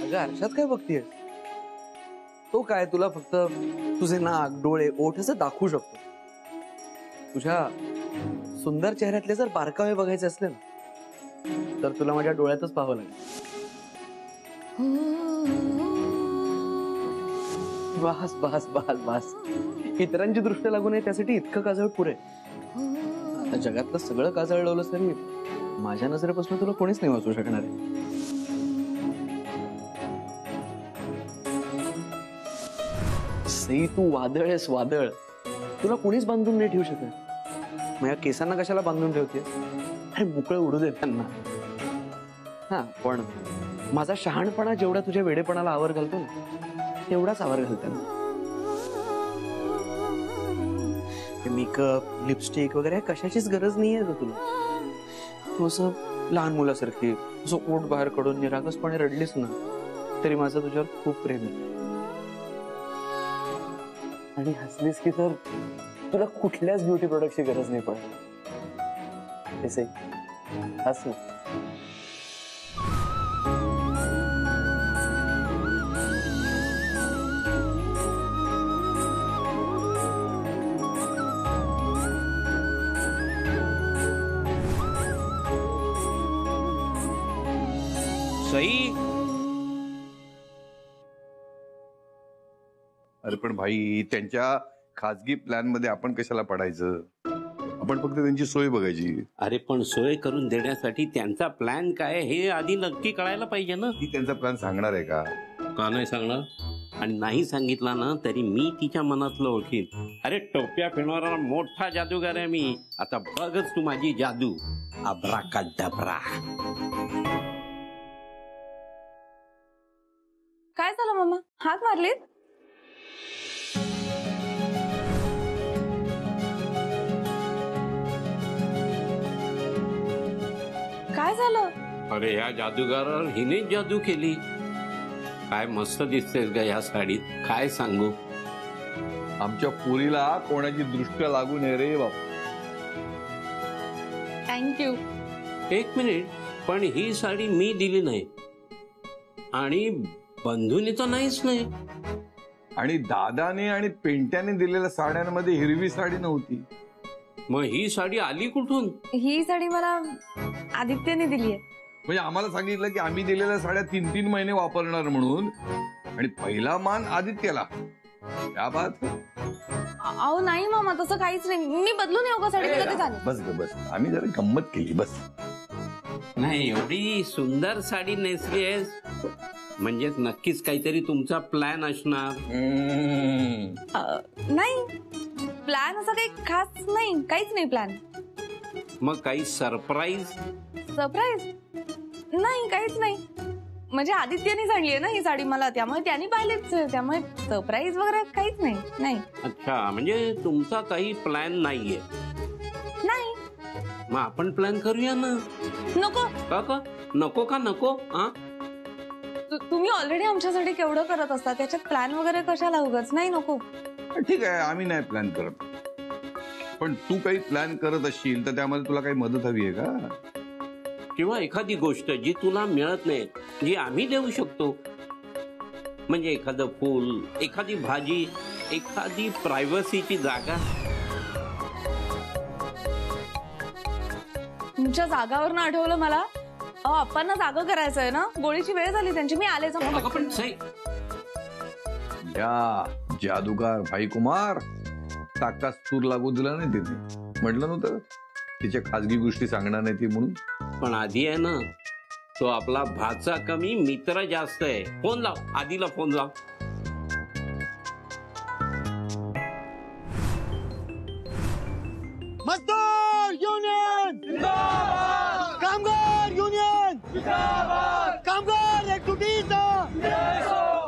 अगं आरशात काय बघतीये? तो काय तुला फक्त तुझे नाक, डोळे, ओठ असं दाखवू शकतो. तुझ्या सुंदर चेहऱ्यातले जर बारकावे बघायचे असले ना तर तुला माझ्या डोळ्यातच पाहावं लागेल. बस बस बस बस. इतरांची दृष्ट लागू नये त्यासाठी इतकं काजळ पुरे. आता जगातलं सगळं काजळ लावलंस तरी माझ्या नजरेपासून तुला कोणीच नाही वाचवू शकणार आहे. सई तू वादळ आहेस, वादळ. तुला कोणीच बांधून नाही ठेवू शकत. माझ्या केसांना कशाला बांधून ठेवते? अरे मोकळं उडू दे त्यांना. हा पण माझा शहाणपणा जेवढा तुझ्या वेडेपणाला आवर घालतो ना तेवढाच आवर घालतो ना. मेकअप, लिपस्टिक वगैरे कशाचीच गरज नाहीये ग तुला. तू असं लहान मुलासारखी असं ओठ बाहेर काढून निरागसपणे रडलीस ना तरी माझं तुझ्यावर खूप प्रेम आहे. आणि हसलीस की तर तुला कुठल्याच ब्युटी प्रोडक्टची गरज नाही पडत. तसे हस. सई. अरे पण भाई त्यांच्या खाजगी प्लॅन मध्ये आपण कशाला पडायचं? आपण फक्त त्यांची सोय बघायची. अरे पण सोय करून देण्यासाठी त्यांचा प्लॅन काय हे आधी नक्की कळायला पाहिजे ना. ती त्यांचा प्लॅन सांगणार आहे का? का नाही सांगणार? आणि नाही सांगितला ना तरी मी तिच्या मनातलं ओळखीन. अरे टोप्या फिरणारा मोठा जादूगार आहे मी. आता बघच तू माझी जादू. अब्राकाडब्रा. काय झालं मामा? हात मारलीत? काय झालं? अरे ह्या जादूगारावर हिनेच जादू केली. काय मस्त दिसतेस ग ह्या साडीत. काय सांगू. आमच्या पुरीला कोणाची दृष्ट लागू नये रे बाप. थँक्यू. एक मिनिट. पण ही साडी मी दिली नाही आणि बंधूने तर नाहीच नाही. आणि दादाने आणि पेंट्याने दिलेल्या साड्यांमध्ये हिरवी साडी नव्हती. मग ही साडी आली कुठून? ही साडी मला आदित्यने दिली आहे. म्हणजे आम्हाला सांगितलं की आम्ही दिलेल्या साड्या 3-3 महिने वापरणार म्हणून. आणि पहिला मान आदित्यला. क्या बात. अहो नाही मामा तसं काहीच नाही. मी बदलून येऊ का साडी? झालं. बस ग बस. आम्ही जरा गंमत केली बस. नाही एवढी सुंदर साडी नेसली आहेस म्हणजे नक्कीच काहीतरी तुमचा प्लॅन असणार. नाही प्लॅन असं काही खास नाही. काहीच नाही प्लॅन. मग काही सरप्राईज? सरप्राईज नाही काहीच नाही. म्हणजे आदित्यनेच आणली आहे ना ही साडी मला त्यामुळे त्यांनी पाहिलीच. त्यामुळे सरप्राईज वगैरे काहीच नाही. नाही. अच्छा म्हणजे तुमचा काही प्लॅन नाहीये? नाही. मग आपण प्लॅन करूया ना. नको. का नको? का नको? तुम्ही ऑलरेडी आमच्यासाठी केवढं करत असता त्याच्यात प्लॅन वगैरे कशाला उगाच. नाही नको. ठीक आहे आम्ही नाही प्लॅन करत. पण तू काही प्लॅन करत असशील तर त्यामध्ये तुला काही मदत हवी आहे का? किंवा एखादी गोष्ट जी तुला मिळत नाही जी आम्ही देऊ शकतो. म्हणजे एखादं फूल, एखादी भाजी, एखादी प्रायव्हसीची जागा. तुमच्या जागावरनं आठवलं मला. आपण जागा करायचं आहे ना. गोळीची वेळ झाली त्यांची. मी आले. पण या जादूगार भाई कुमार टाका सूर लागू दिला नाही तिने. म्हटलं नव्हतं तिच्या खाजगी गोष्टी सांगणार नाही ती म्हणून. पण आधी आहे ना तो आपला भाचा कमी मित्र जास्त आहे. फोन लाव. आधीला फोन लाव. मजदूर युनियन जिंदाबाद. कामगार युनियन जिंदाबाद. कामगार एकजुटीचा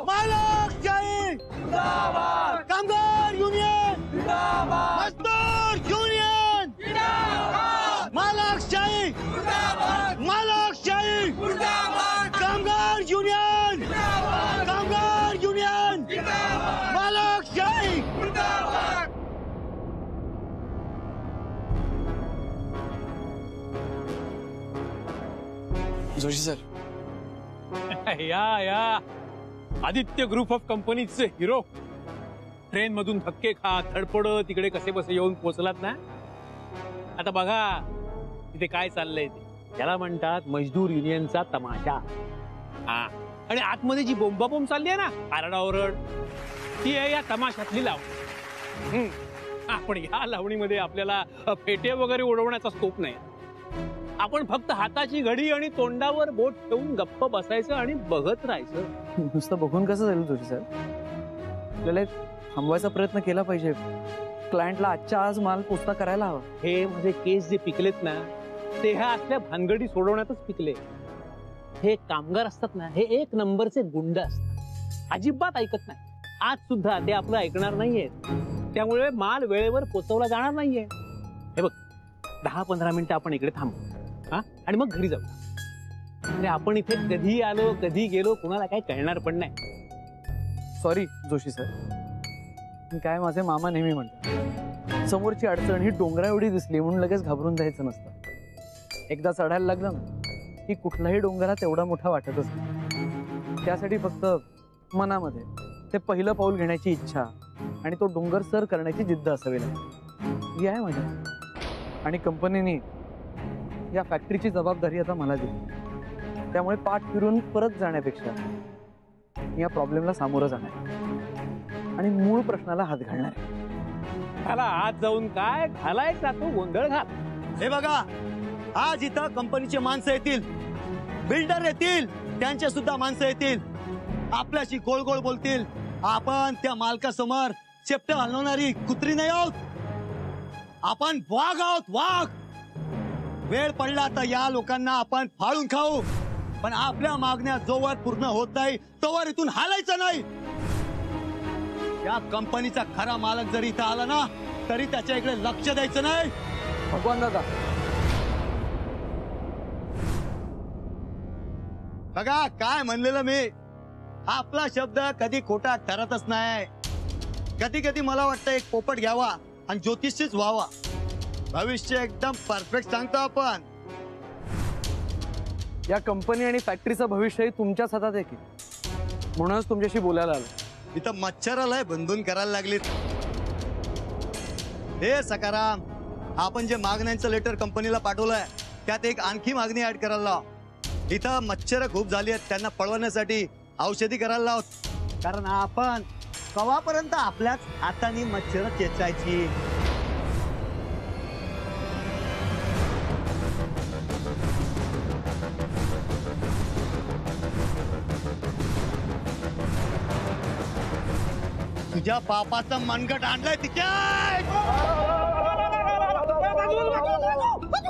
मालक शाही जिंदाबाद. कामगार युनियन जिंदाबाद. मजदूर युनियन जिंदाबाद. मालक शाही जिंदाबाद. मालक शाही जिंदाबाद. कामगार युनियन जिंदाबाद. कामगार युनियन जिंदाबाद. मालक शाही जिंदाबाद. जोशी सर या आदित्य ग्रुप ऑफ कंपनीचे हिरो ट्रेन मधून धक्के खा धडपडत तिकडे कसे बसे येऊन पोहोचलात ना. आता बघा तिथे काय चाललंय ते. त्याला म्हणतात मजदूर युनियनचा तमाशा. हा, आणि आतमध्ये जी बोंबाबोंब चालली आहे ना आरडाओरड, ती आहे या तमाशातली लावणी. पण या लावणीमध्ये आपल्याला फेटे वगैरे उडवण्याचा स्कोप नाही. आपण फक्त हाताची घडी आणि तोंडावर बोट ठेवून गप्प बसायचं आणि बघत राहायचं. नुसतं बघून कसं झालं जोशी सर, आपल्याला थांबवायचा प्रयत्न केला पाहिजे. क्लायंटला आजच्या आज माल पोचता करायला हवा. हे माझे केस जे पिकलेत ना ते ह्या असल्या भानगडी सोडवण्यातच पिकले. हे कामगार असतात ना हे एक नंबरचे गुंड असतात, अजिबात ऐकत नाही. आज सुद्धा ते आपलं ऐकणार नाहीयेत. त्यामुळे माल वेळेवर पोचवला जाणार नाहीये. हे बघ 10-15 मिनिटं आपण इकडे थांबू हा, आणि मग घरी जाऊ. म्हणजे आपण इथे कधी आलो कधी गेलो कुणाला काही कळणार पण नाही. सॉरी जोशी सर, काय माझे मामा नेहमी म्हणतात समोरची अडचण ही डोंगरा एवढी दिसली म्हणून लगेच घाबरून जायचं नसतं. एकदा चढायला लागलं ना की कुठलाही डोंगरा तेवढा मोठा वाटतच नाही. त्यासाठी फक्त मनामध्ये ते पहिलं पाऊल घेण्याची इच्छा आणि तो डोंगर सर करण्याची जिद्द असावी लागते. ही आहे माझ्या. आणि कंपनीने या फॅक्टरीची जबाबदारी आता मला दिली. त्यामुळे पाठ फिरून परत जाण्यापेक्षा या प्रॉब्लेमला सामोरं जाणार आणि मूळ प्रश्नाला हात घालणार. त्याला आत जाऊन काय घालायचा तो गोंधळ घाल. हे बघा, आज इथं कंपनीचे माणसं येतील, बिल्डर येतील, त्यांचे सुद्धा माणसं येतील, आपल्याशी गोळ गोळ बोलतील. आपण त्या मालकासमोर चेपटे हलवणारी कुत्री नाही आहोत. आपण वाघ आहोत, वाघ. वेळ पडला तर या लोकांना आपण फाळून खाऊ, पण आपल्या मागण्या जोवर पूर्ण होत नाही तोवर इथून हालायचं नाही. या कंपनीचा खरा मालक जरी इथं आला ना तरी त्याच्या इकडे लक्ष द्यायचं नाही. भगवान दादा, बघा काय म्हणलेलं मी, आपला शब्द कधी खोटा ठरतच नाही. कधी कधी मला वाटतं एक पोपट घ्यावा आणि ज्योतिषीच व्हावा. भविष्य एकदम परफेक्ट सांगतो आपण. या कंपनी आणि फॅक्टरीचं भविष्यही तुमच्याच हातात आहे की, म्हणूनच तुमच्याशी बोलायला आलो. इथं मच्छरालय बंधून करायला लागलीत. हे सकाराम, आपण जे मागण्यांचं लेटर कंपनीला पाठवलंय त्यात एक आणखी मागणी ऍड करायला लाव. इथं मच्छर खूप झाली आहेत, त्यांना पळवण्यासाठी औषधी करायला लावत. कारण आपण कवापर्यंत आपल्याच हाताने मच्छर चेचायची. तुझ्या पापाचं मनगट आणलंय तिच्या.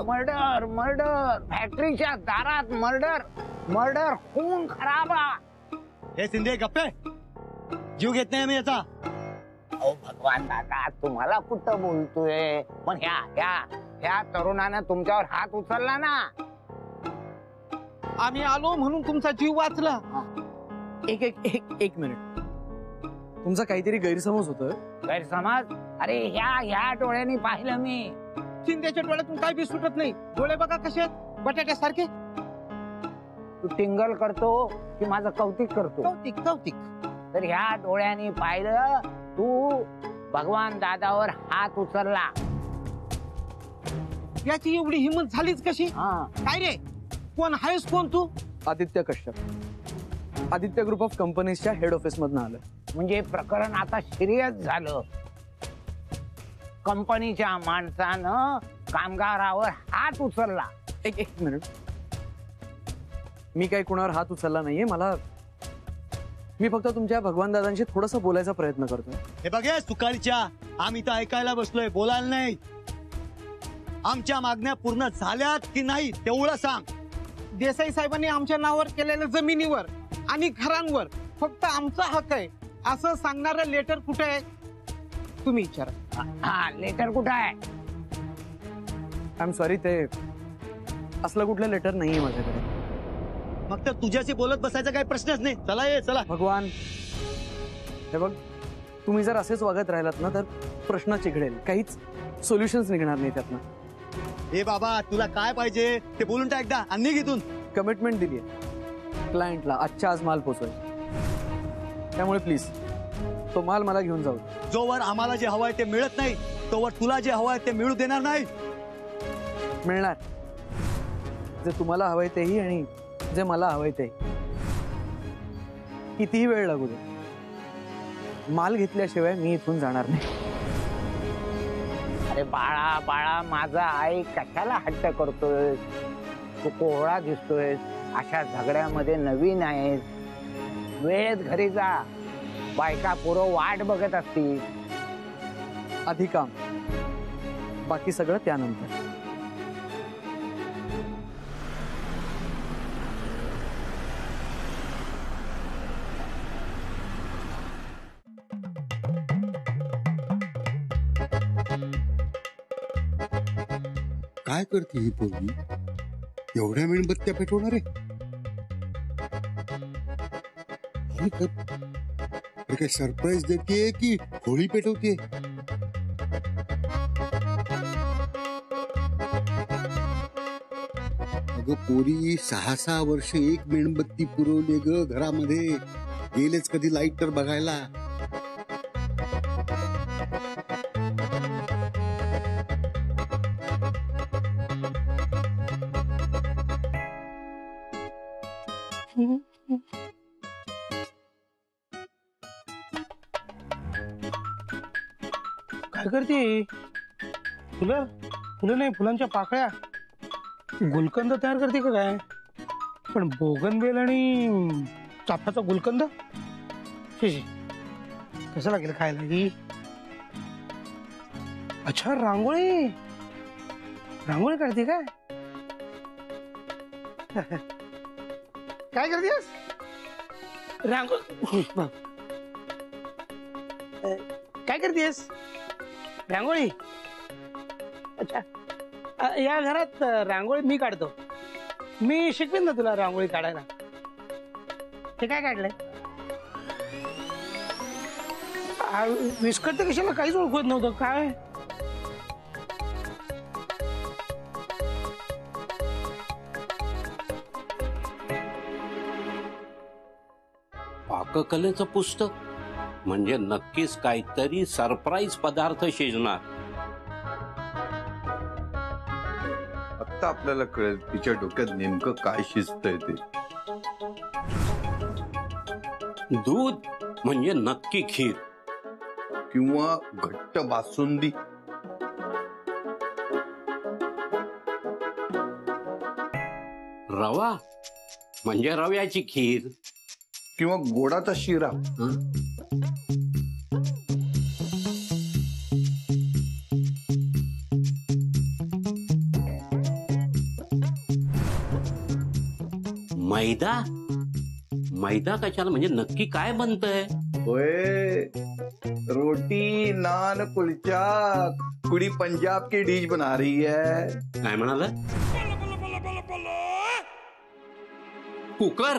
मर्डर मर्डर, फॅक्टरीच्या दारात मर्डर मर्डर, खून खराबा. हे शिंदे गप्पे, जीव घेत नाही मी याचा. अहो भगवान दादा, तुम्हाला कुठं बोलतोय, पण ह्या तरुणानं तुमच्यावर हात उचलला ना. आम्ही आलो म्हणून तुमचा जीव वाचला. एक मिनिट, तुमचा काहीतरी गैरसमज होतोय. गैरसमज? अरे ह्या डोळ्यांनी पाहिलं मी. शिंद्याच्या डोळ्यातून काय बी सुटत नाही. डोळे बघा कसे आहेत, बटाट्यासारखे. तू टिंगल करतो की माझं कौतिक करतो? कौतिक कौतिक. तर ह्या डोळ्यांनी पाहिलं तू भगवान दादावर हात उचलला. याची एवढी हिंमत झालीच कशी? काय रे, कोण आहेस, कोण तू? आदित्य कश्यप, आदित्य ग्रुप ऑफ कंपनीजच्या हेड ऑफिस मधून आलं. म्हणजे प्रकरण आता सिरियस झालं. कंपनीच्या माणसानं कामगारावर हात उचलला. एक मिनिट, मी काही कुणावर हात उचलला नाहीये. मी फक्त तुमच्या भगवान दादांशी थोडंसं बोलायचा प्रयत्न करतोय. हे बघे सुकाळीच्या, आम्ही तर ऐकायला बसलोय, बोलायला नाही. आमच्या मागण्या पूर्ण झाल्यात की नाही तेवढं सांग. देसाई साहेबांनी आमच्या नावावर केलेल्या जमिनीवर आणि घरांवर फक्त आमचा हक्क आहे असं सांगणारं लेटर कुठे आहे तुम्ही विचारा. लेटर कुठे आहे? आय एम सॉरी, ते असलं कुठलं लेटर नाहीये माझ्याकडे. मग तर तुझ्याशी बोलत बसायचा काही प्रश्नच नाही. चला ये चला. भगवान, हे बघ, तुम्ही जर असेच वागत राहिलात ना तर प्रश्न चिघळेल, काहीच सोल्युशन्स निघणार नाही त्यातनं. हे बाबा, तुला काय पाहिजे ते बोलून टाक एकदा आणि निघ इथून. कमिटमेंट दिली, क्लायंटला आजच्या आज माल पोचवायचा. त्यामुळे प्लीज तो माल मला घेऊन जाऊ दे. जोवर आम्हाला जे हवंय ते मिळत नाही तोवर तुला जे हवंय ते मिळू देणार नाही. मिळणार जे तुम्हाला हवंय तेही आणि जे मला हवंय ते. कितीही वेळ लागू दे, माल घेतल्याशिवाय मी इथून जाणार नाही. अरे बाळा बाळा माझा आई कशाला हट्ट करतोय? तू कोहळा दिसतोय, अशा झगड्यामध्ये नवीन आहेस. वेळेत घरी जा, बायका पोरं वाट बघत असतील. आधी काम, बाकी सगळं त्यानंतर. काय करते ही पोरगी? एवढ्या मेणबत्त्या पेटवणार आहे? काय सरप्राईज देते की होळी पेटवते? अगं पोरी, 6-6 वर्ष एक मेणबत्ती पुरवली ग घरामध्ये. गेलेच कधी लाईट तर बघायला? काय करते? फुलं फुलं नाही, फुलांच्या पाकळ्या, गुलकंद तयार करते का काय? पण बोगनवेल आणि चाफ्याचा गुलकंद कसं लागेल खायला ही? अच्छा, रांगोळी रांगोळी काढते काय? काय करतेस? रांगोळी काय करतेस? रांगोळी. अच्छा, या घरात रांगोळी मी काढतो. मी शिकवेन ना तुला रांगोळी काढायला. हे काय काढलंय? विस्कट तर कशाला, काहीच ओळखत नव्हतं. काय पाककलेचं पुस्तक म्हणजे नक्कीच काहीतरी सरप्राईज पदार्थ शिजणार. आता आपल्याला कळेल तिच्या डोक्यात नेमकं काय शिजतंय ते. दूध म्हणजे नक्की खीर किंवा घट्ट बासुंदी. रवा म्हणजे रव्याची खीर किंवा गोडाचा शिरा. मैदा. मैदा कशाला म्हणजे नक्की काय बनतंय? होय, रोटी नान कुलचा कुड़ी पंजाब की डिश बना रही है. काय म्हणाला? कुकर.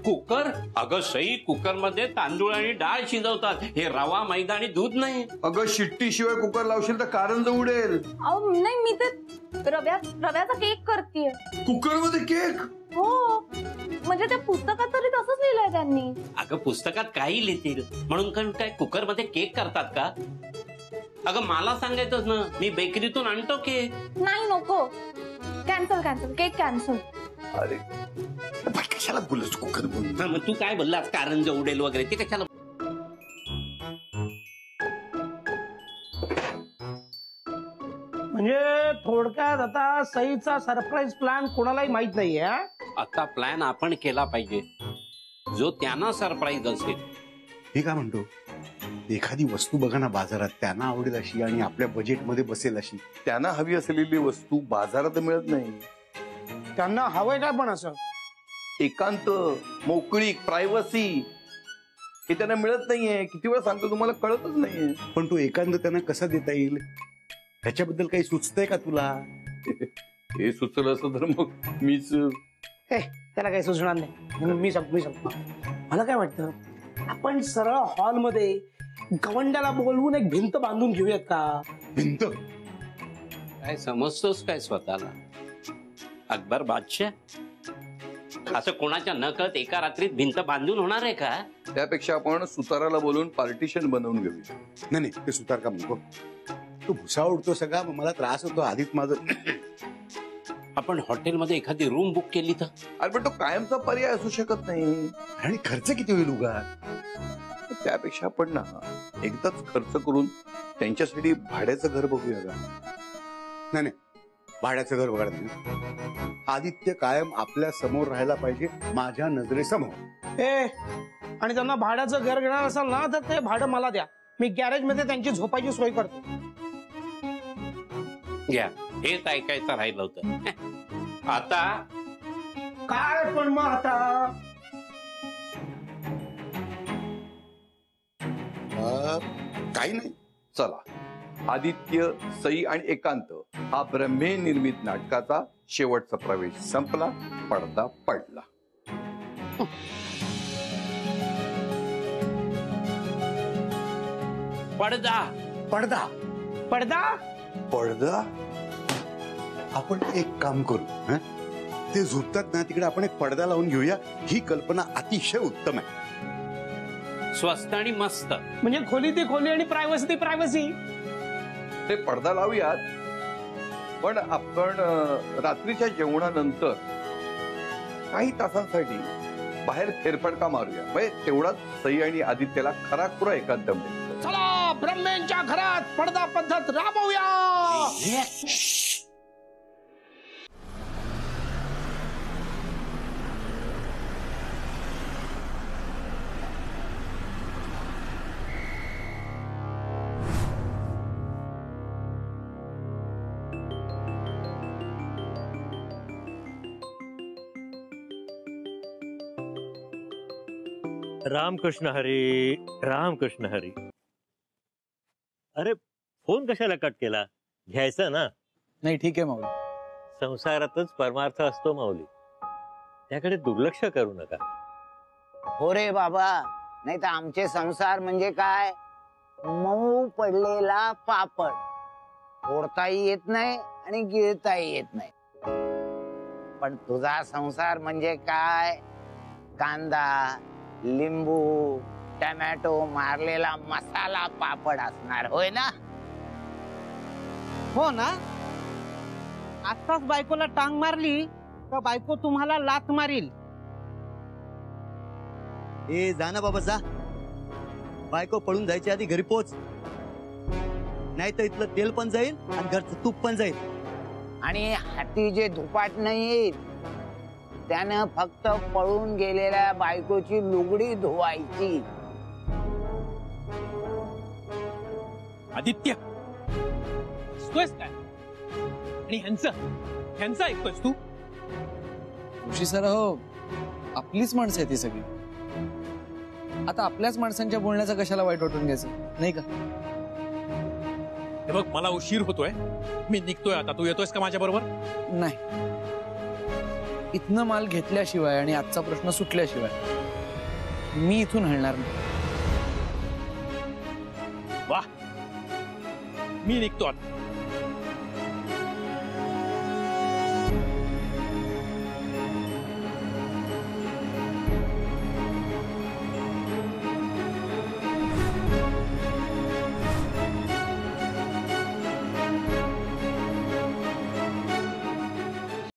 कुकर अगं सई, कुकर मध्ये तांदूळ आणि डाळ शिजवतात. हे रवा मैदा आणि दूध नाही. अगं शिट्टी शिवाय कुकर लावशील तर कारंज उडेल. अहो नाही, मी तर रव्याचा केक करतेय. कुकर मध्ये केक? हो, म्हणजे त्या पुस्तकात तरी तसंच लिहिलंय त्यांनी. अगं पुस्तकात काही लिहितील म्हणून काय कुकर मध्ये केक करतात का? अगं मला सांगायचंच ना, मी बेकरीतून आणतो केक. नाही नको, कॅन्सल केक कॅन्सल. अरे कशाला बोलस कुकर बोल. मग तू काय बोललास कारंज उडेल वगैरे, ते कशाला? म्हणजे थोडक्यात आता सईचा सरप्राईज प्लॅन कोणालाही माहित नाहीये. आता प्लॅन आपण केला पाहिजे जो त्यांना सरप्राईज असेल. हे काय म्हणतो, एखादी वस्तू बघा ना बाजारात, त्यांना आवडेल अशी आणि आपल्या बजेटमध्ये बसेल अशी. त्यांना हवी असलेली वस्तू बाजारात मिळत नाही. त्यांना हवंय काय पण असं एकांत, मोकळीक, प्रायव्हसी हे त्यांना मिळत नाहीये. किती वेळा सांगतो तुम्हाला, कळतच नाहीये. पण तो एकांत त्यांना कसा देता येईल ह्याच्याबद्दल काही सुचतंय का तुला? हे सुचलं असं तर मग मीच. त्याला काही सुचणार नाही. मी सांगतो मला काय वाटतं, आपण सरळ हॉलमध्ये गवंड्याला बोलवून एक भिंत बांधून घेऊयात का? भिंत? काय समजतोस काय स्वतःला? अकबर बादशाह असं कोणाच्या नकळत एका रात्रीत भिंत बांधून होणार आहे का? त्यापेक्षा आपण सुताराला बोलून पार्टिशन बनवून घेऊया. नाही ते सुतार काम नको. तू भुसा उडतो सगळा, मग मला त्रास होतो. आधीच माझं आपण हॉटेलमध्ये एखादी रूम बुक केली तर? अरे पण तो कायमचा पर्याय असू शकत नाही. आणि खर्च किती होईल उगा. त्यापेक्षा आपण ना एकदाच खर्च करून त्यांच्यासाठी भाड्याचं घर बघूया का? नाही भाड्याचं घर बघा नाही. आदित्य कायम आपल्या समोर राहायला पाहिजे, माझ्या नजरेसमोर. आणि त्यांना भाड्याचं घर घेणार असाल ना तर ते भाडं मला द्या. मी गॅरेज मध्ये त्यांची झोपायची सोय करतो. घ्या, हेच ऐकायचं राहिलं होतं. आता काय पण मग आता काही नाही. चला, आदित्य, सई आणि एकांत हा ब्रह्मे निर्मित नाटकाचा शेवटचा प्रवेश संपला, पडदा पडला. पडदा पडदा पडदा पडदा. आपण एक काम करू, हं? ते झोपतात ना तिकडे आपण एक पडदा लावून घेऊया. ही कल्पना अतिशय उत्तम आहे. स्वस्त आणि मस्त. म्हणजे खोली ती खोली आणि प्रायव्हसी ती प्रायव्हसी. ते पडदा लावूयात, पण आपण रात्रीच्या जेवणानंतर काही तासांसाठी बाहेर फेरफटका मारूया. म्हणजे तेवढाच सई आणि आदित्यला खराखुरा एकांत मिळेल. चला ब्रह्मेंच्या घरात पडदा पद्धत राबवूया. रामकृष्ण हरी, रामकृष्ण हरी. अरे फोन कशाला कट केला? घ्यायचा ना. नाही ठीक आहे माऊली. संसारातच परमार्थ असतो माऊली, त्याकडे दुर्लक्ष करू नका. हो रे बाबा, नाही तर आमचे संसार म्हणजे काय, मऊ पडलेला पापड. फोडताही येत नाही आणि गिळताही येत नाही. पण तुझा संसार म्हणजे काय, कांदा, लिंबू, टमॅटो मारलेला मसाला पापड असणार, होय ना? हो ना. आताच बायकोला टांग मारली तर बायको तुम्हाला लाथ मारील. ए जा ना बाबा जा. बायको पळून जायच्या आधी घरी पोच, नाही तर इथलं तेल पण जाईल आणि घरचं तूप पण जाईल. आणि हाती जे धुपाट नाही येईल त्यानं फक्त पळून गेलेल्या बायकोची लुगडी धुवायची. आदित्य हसतोयस काय? आणि ह्यांचं ऐकतोयस तू? जोशी सर, हो आपलीच माणसं आहे ती सगळी. आता आपल्याच माणसांच्या बोलण्याचं कशाला वाईट वाटून घ्यायचं, नाही का? हे बघ, मला उशीर होतोय, मी निघतोय आता. तू येतोयस का माझ्या बरोबर? नाही, इथनं माल घेतल्याशिवाय आणि आजचा प्रश्न सुटल्याशिवाय मी इथून हलणार नाही. वा, मी निघतो आता.